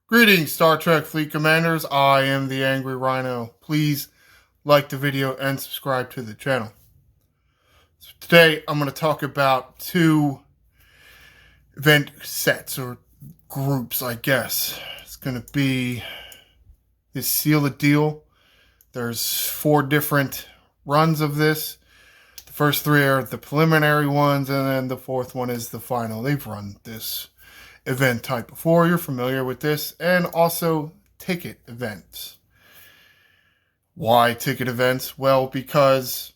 Greetings, Star Trek Fleet Commanders. I am the Angry Rhino. Please like the video and subscribe to the channel. So today, I'm going to talk about two event sets or groups, I guess. It's going to be this Seal the Deal. There's 4 different runs of this. The first 3 are the preliminary ones, and then the 4th one is the final. They've run this event type before. You're familiar with this. And also ticket events. Why ticket events? Well, because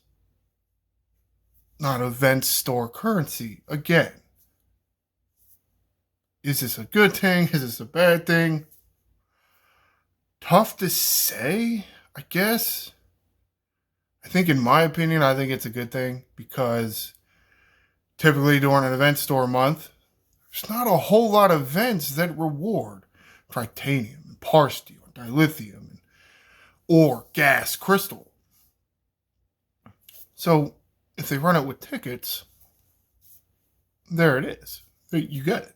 not event store currency. Again, is this a good thing? Is this a bad thing? Tough to say, I guess. I think in my opinion, I think it's a good thing because typically during an event store month, there's not a whole lot of events that reward titanium and parsteel and dilithium or gas crystal. So if they run it with tickets, there it is. You get it.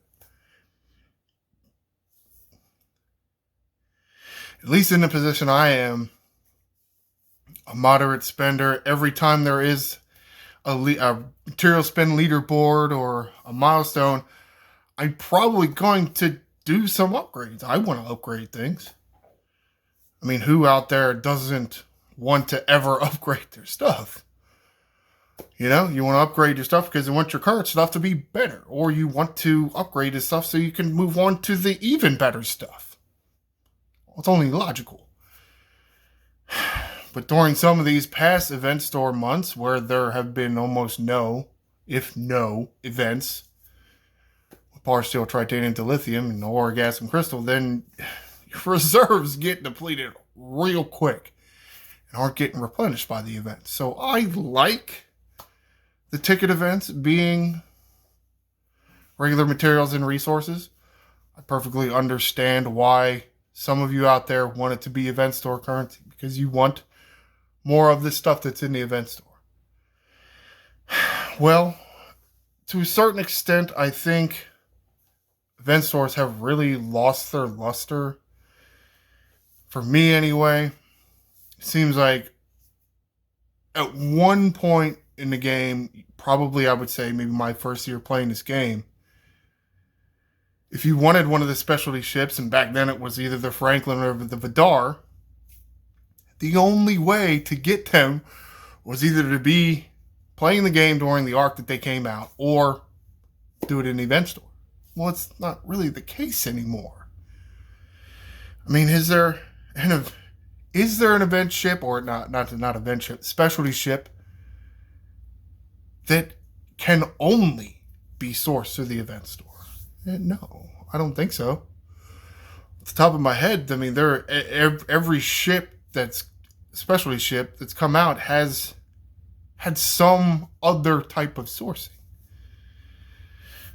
At least in the position I am, a moderate spender, every time there is a material spend leaderboard or a milestone, I'm probably going to do some upgrades. I want to upgrade things. I mean, who out there doesn't want to ever upgrade their stuff? You know, you want to upgrade your stuff because you want your current stuff to be better, or you want to upgrade the stuff so you can move on to the even better stuff. Well, it's only logical. But during some of these past event store months where there have been almost no, if no, events with parsteel, titanium, dilithium, and ore, gas, and crystal, then your reserves get depleted real quick and aren't getting replenished by the events. So I like the ticket events being regular materials and resources. I perfectly understand why some of you out there want it to be event store currency, because you want more of this stuff that's in the event store. Well, to a certain extent, I think event stores have really lost their luster. For me, anyway, it seems like at one point in the game, probably I would say maybe my first year playing this game, if you wanted one of the specialty ships, and back then it was either the Franklin or the Vidar, the only way to get them was either to be playing the game during the arc that they came out or do it in the event store. Well, it's not really the case anymore. I mean, is there an event ship, or not event ship, specialty ship that can only be sourced through the event store? No, I don't think so. Off the top of my head, I mean, every ship that's specialty ship that's come out has had some other type of sourcing.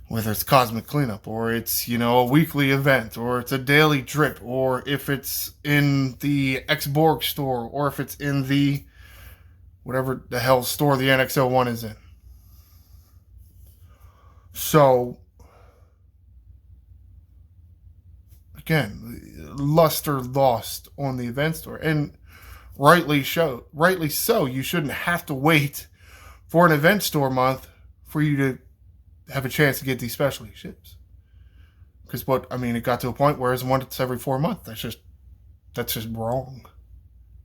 Whether it's Cosmic Cleanup, or it's, a weekly event, or it's a daily drip, or if it's in the X-Borg store, or if it's in the whatever the hell store the NX-01 is in. So, again, luster lost on the event store. And rightly so, you shouldn't have to wait for an event store month for you to have a chance to get these specialty ships. Because it got to a point where it's once every 4 months. That's just wrong.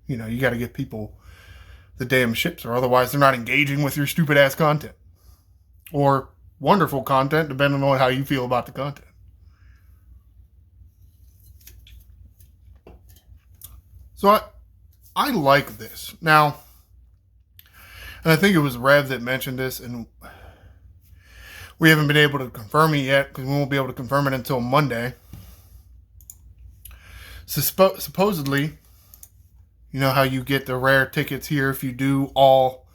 You got to get people the damn ships, or otherwise they're not engaging with your stupid ass content. Or wonderful content, depending on how you feel about the content. So I like this. Now, and I think it was Rev that mentioned this, and we haven't been able to confirm it yet because we won't be able to confirm it until Monday. So supposedly, you know how you get the rare tickets here if you do all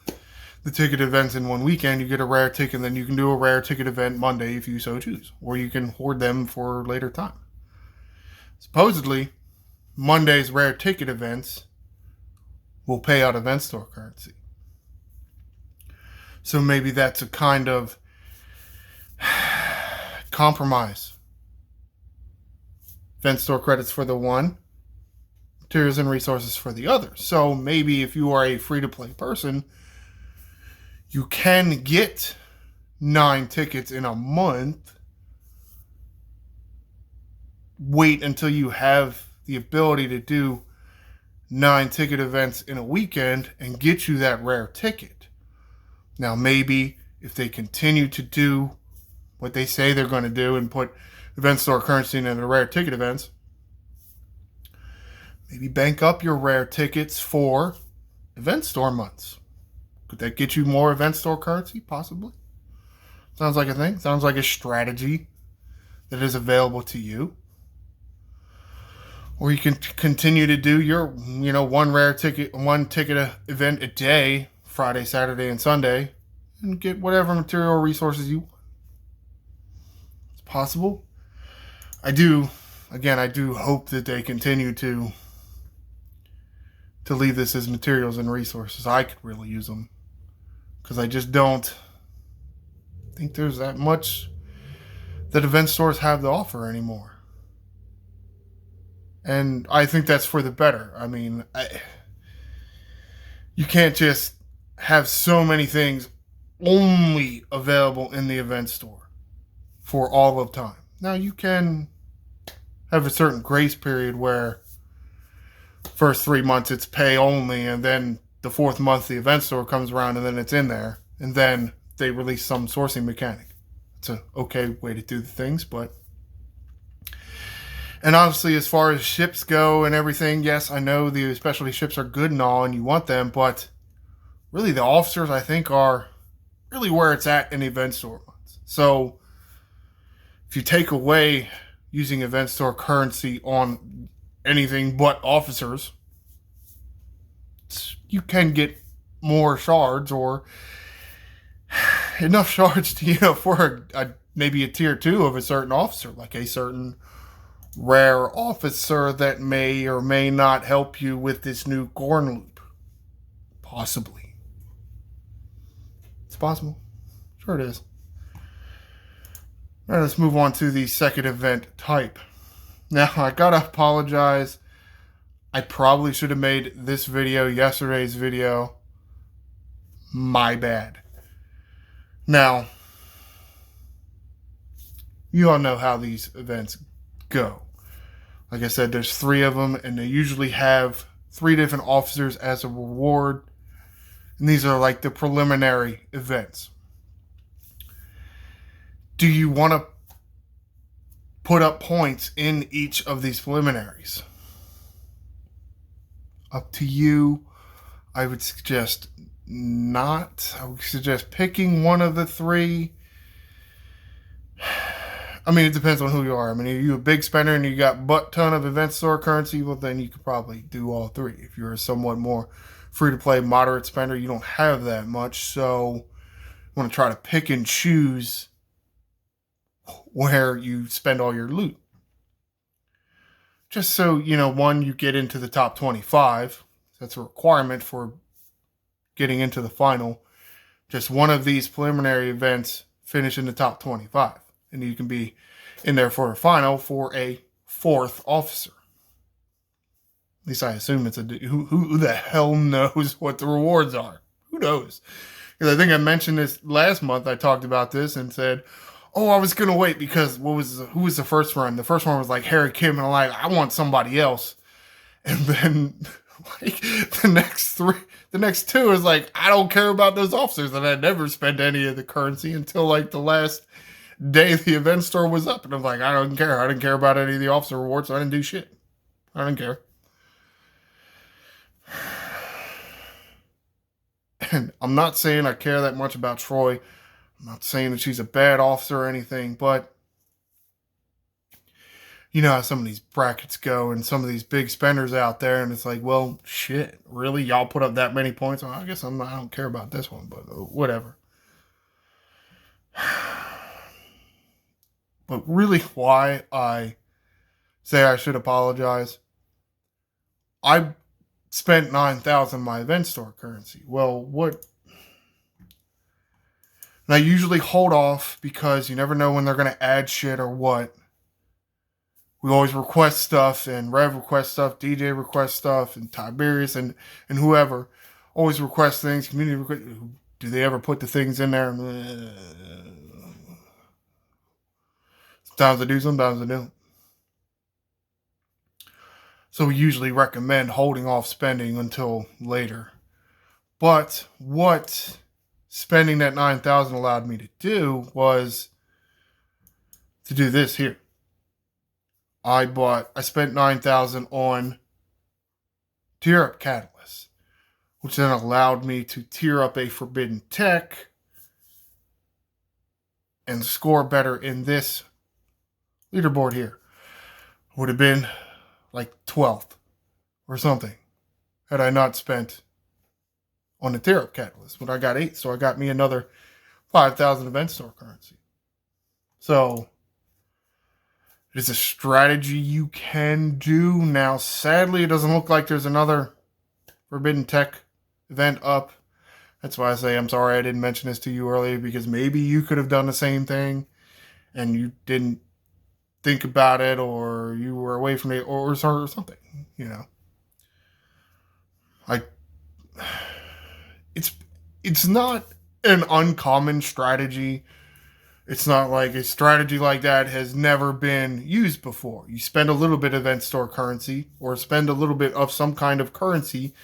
the ticket events in one weekend, you get a rare ticket, and then you can do a rare ticket event Monday if you so choose, or you can hoard them for later time. Supposedly, Monday's rare ticket events will pay out event store currency. So maybe that's a kind of compromise event store credits for the one, materials and resources for the other. So maybe if you are a free-to-play person, you can get 9 tickets in a month. Wait until you have the ability to do 9 ticket events in a weekend and get you that rare ticket. Now, maybe if they continue to do what they say they're going to do and put event store currency into the rare ticket events, maybe bank up your rare tickets for event store months. Could that get you more event store currency? Possibly. Sounds like a thing. Sounds like a strategy that is available to you. Or you can continue to do your, one ticket event a day, Friday, Saturday, and Sunday, and get whatever material or resources you want. It's possible. I do hope that they continue to leave this as materials and resources. I could really use them, because I just don't think there's that much that event stores have to offer anymore. And I think that's for the better. I mean, you can't just have so many things only available in the event store for all of time. Now, you can have a certain grace period where first 3 months it's pay only, and then the 4th month the event store comes around and then it's in there, and then they release some sourcing mechanic. It's an okay way to do the things, but... And obviously, as far as ships go and everything, yes, I know the specialty ships are good and all, and you want them, but really the officers, I think, are really where it's at in event store months. So if you take away using event store currency on anything but officers, you can get more shards, or enough shards to, for maybe a tier 2 of a certain officer, like a certain rare officer that may or may not help you with this new Gorn loop. Possibly. It's possible. Sure it is. All right, let's move on to the second event type. Now, I gotta apologize. I probably should have made this video yesterday's video. My bad. Now, you all know how these events go. Like I said, there's 3 of them, and they usually have 3 different officers as a reward. And these are like the preliminary events. Do you want to put up points in each of these preliminaries? Up to you. I would suggest not. I would suggest picking one of the 3. I mean, it depends on who you are. I mean, if you're a big spender and you got butt ton of event store currency, well, then you could probably do all 3. If you're a somewhat more free-to-play moderate spender, you don't have that much, so you want to try to pick and choose where you spend all your loot. Just so, one, you get into the top 25. That's a requirement for getting into the final. Just one of these preliminary events finish in the top 25. And you can be in there for a final for a 4th officer. At least I assume it's who the hell knows what the rewards are? Who knows? Because I think I mentioned this last month. I talked about this and said, oh, I was going to wait because who was the first one? The first one was like Harry Kim, and I'm like, I want somebody else. And then like the next 2 is like, I don't care about those officers, and I never spent any of the currency until like the last day the event store was up, and I'm like, I don't care. I didn't care about any of the officer rewards, so I didn't do shit. I didn't care. And I'm not saying I care that much about Troy. I'm not saying that she's a bad officer or anything, but you know how some of these brackets go and some of these big spenders out there, and it's like, well, shit, really? Y'all put up that many points? Well, I guess I don't care about this one, but whatever. But really, why I say I should apologize, I spent 9,000 my event store currency. Well, what? And I usually hold off because you never know when they're going to add shit or what. we always request stuff, and Rev requests stuff, DJ requests stuff, and Tiberius and whoever always requests things. Community request. Do they ever put the things in there? Sometimes they do, sometimes they don't. So we usually recommend holding off spending until later. But what spending that $9,000 allowed me to do was to do this here. I spent $9,000 on tier up Catalyst, which then allowed me to tier up a Forbidden Tech and score better in this leaderboard here. Would have been like 12th or something had I not spent on the tier up Catalyst. But I got 8, so I got me another 5,000 event store currency. So it is a strategy you can do. Now, sadly, it doesn't look like there's another Forbidden Tech event up. That's why I say I'm sorry I didn't mention this to you earlier, because maybe you could have done the same thing and you didn't think about it, or you were away from it, or something, you know. It's not an uncommon strategy. It's not like a strategy like that has never been used before. You spend a little bit of event store currency, or spend a little bit of some kind of currency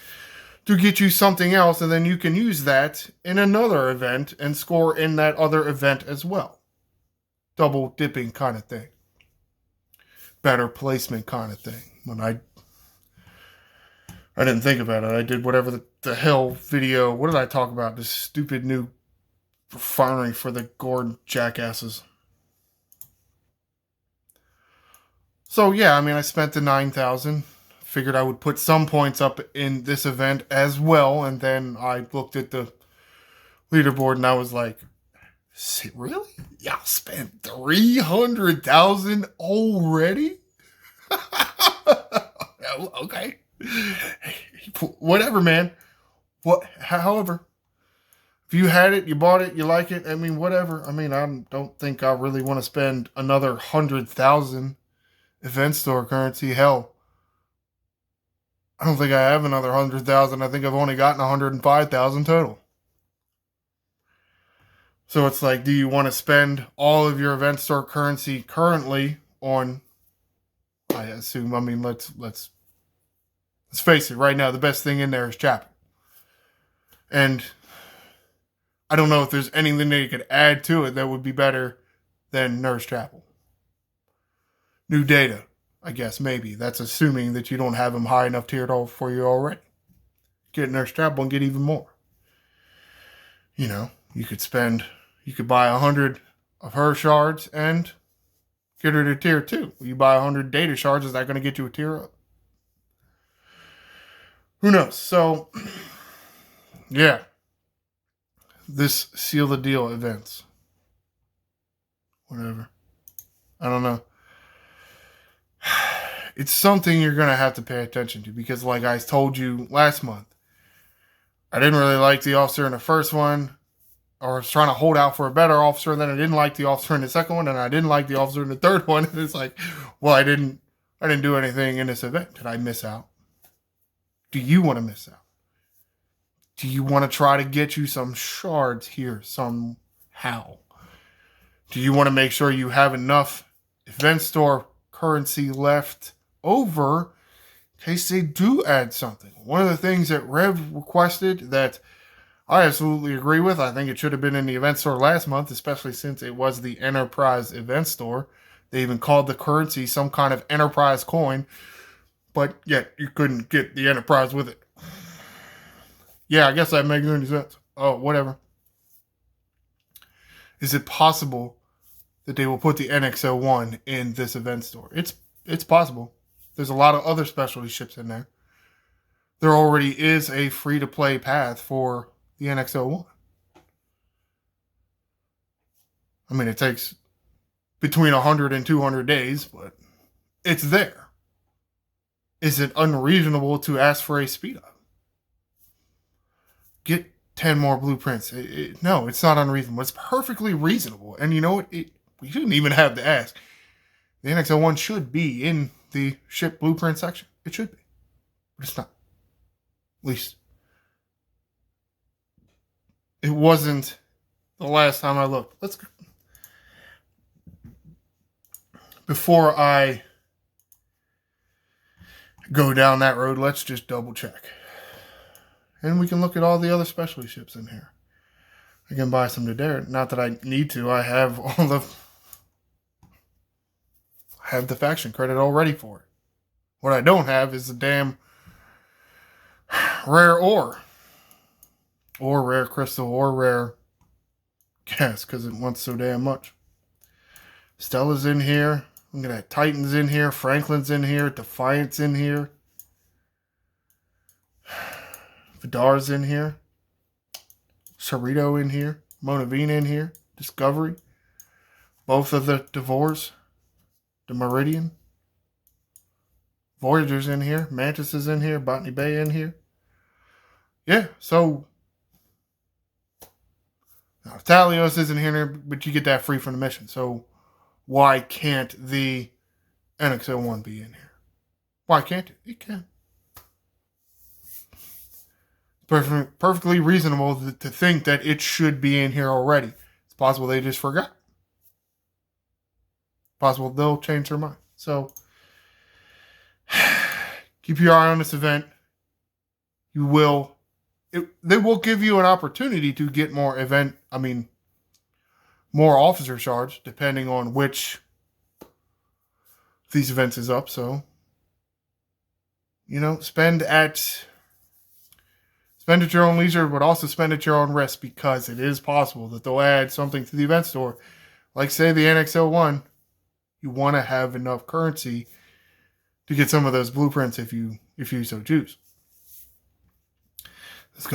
to get you something else, and then you can use that in another event and score in that other event as well. Double dipping kind of thing. Better placement kind of thing. When I didn't think about it. I did whatever the hell video. What did I talk about? This stupid new refinery for the Gordon jackasses. So yeah, I mean, I spent the 9,000. Figured I would put some points up in this event as well, and then I looked at the leaderboard and I was like, really? Y'all spent 300,000 already? Okay. Whatever, man. However, if you had it, you bought it, you like it, I mean, whatever. I mean, I don't think I really want to spend another 100,000 event store currency. Hell, I don't think I have another 100,000. I think I've only gotten 105,000 total. So it's like, do you want to spend all of your event store currency currently on, I assume, I mean, let's face it, right now, the best thing in there is Chapel. And I don't know if there's anything that you could add to it that would be better than Nurse Chapel. New data, I guess, maybe. That's assuming that you don't have them high enough tiered off for you already. Get Nurse Chapel and get even more. You know, you could buy 100 of her shards and get her to tier 2. You buy 100 data shards, is that going to get you a tier up? Who knows? So, yeah. This seal the deal events. Whatever. I don't know. It's something you're going to have to pay attention to, because like I told you last month, I didn't really like the officer in the first one, or I was trying to hold out for a better officer, and then I didn't like the officer in the second one, and I didn't like the officer in the third one. And it's like, well, I didn't do anything in this event. Did I miss out? Do you want to miss out? Do you want to try to get you some shards here somehow? Do you want to make sure you have enough event store currency left over in case they do add something? One of the things that Rev requested that I absolutely agree with, I think it should have been in the event store last month, especially since it was the Enterprise event store. They even called the currency some kind of Enterprise coin, but yet you couldn't get the Enterprise with it. Yeah, I guess that makes any sense. Oh, whatever. Is it possible that they will put the NX-01 in this event store? It's possible. There's a lot of other specialty ships in there. There already is a free-to-play path for the NX-01. I mean, it takes between 100 and 200 days, but it's there. Is it unreasonable to ask for a speed up? Get 10 more blueprints. No, it's not unreasonable. It's perfectly reasonable. And you know what? We shouldn't even have to ask. The NX-01 should be in the ship blueprint section. It should be. But it's not. At least it wasn't the last time I looked. Before I go down that road, let's just double check. And we can look at all the other specialty ships in here. I can buy some today. Not that I need to. I have the faction credit all ready for it. What I don't have is the damn rare ore. Or rare crystal, or rare gas, because it wants so damn much. Stella's in here. Look at that. Titan's in here. Franklin's in here. Defiant's in here. Vidar's in here. Cerrito in here. Monavina in here. Discovery. Both of the Devores. The Meridian. Voyager's in here. Mantis is in here. Botany Bay in here. Yeah, so now, Talios isn't here, but you get that free from the mission. So why can't the NX-01 be in here? Why can't it? It can. Perfectly reasonable to think that it should be in here already. It's possible they just forgot. Possible they'll change their mind. So keep your eye on this event. They will give you an opportunity to get more officer shards, depending on which of these events is up. So, spend at your own leisure, but also spend at your own risk, because it is possible that they'll add something to the event store. Like, say, the NX-01, you want to have enough currency to get some of those blueprints if you so choose. That's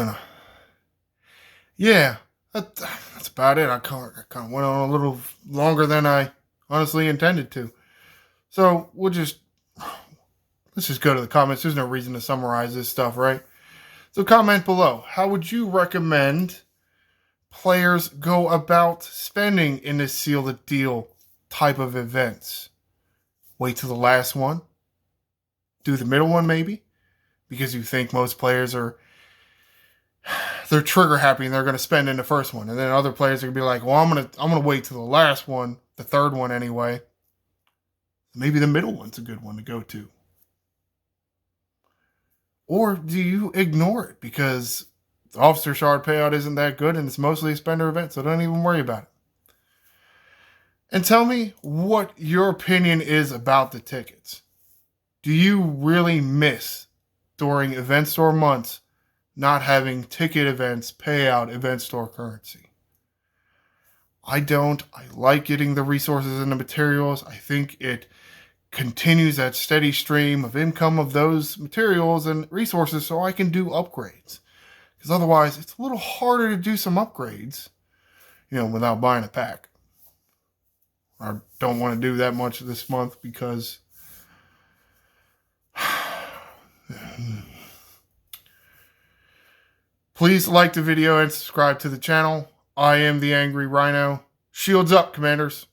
about it. I kind of went on a little longer than I honestly intended to. So let's just go to the comments. There's no reason to summarize this stuff, right? So comment below. How would you recommend players go about spending in this seal the deal type of events? Wait till the last one? Do the middle one maybe? Because you think most players they're trigger happy and they're going to spend in the first one. And then other players are going to be like, well, I'm going to wait till the last one, the third one anyway. Maybe the middle one's a good one to go to. Or do you ignore it because the officer shard payout isn't that good and it's mostly a spender event, so don't even worry about it. And tell me what your opinion is about the tickets. Do you really miss, during event store months, not having ticket events pay out event store currency? I don't. I like getting the resources and the materials. I think it continues that steady stream of income of those materials and resources so I can do upgrades. Because otherwise, it's a little harder to do some upgrades, without buying a pack. I don't want to do that much this month because please like the video and subscribe to the channel. I am the Angry Rhino. Shields up, Commanders.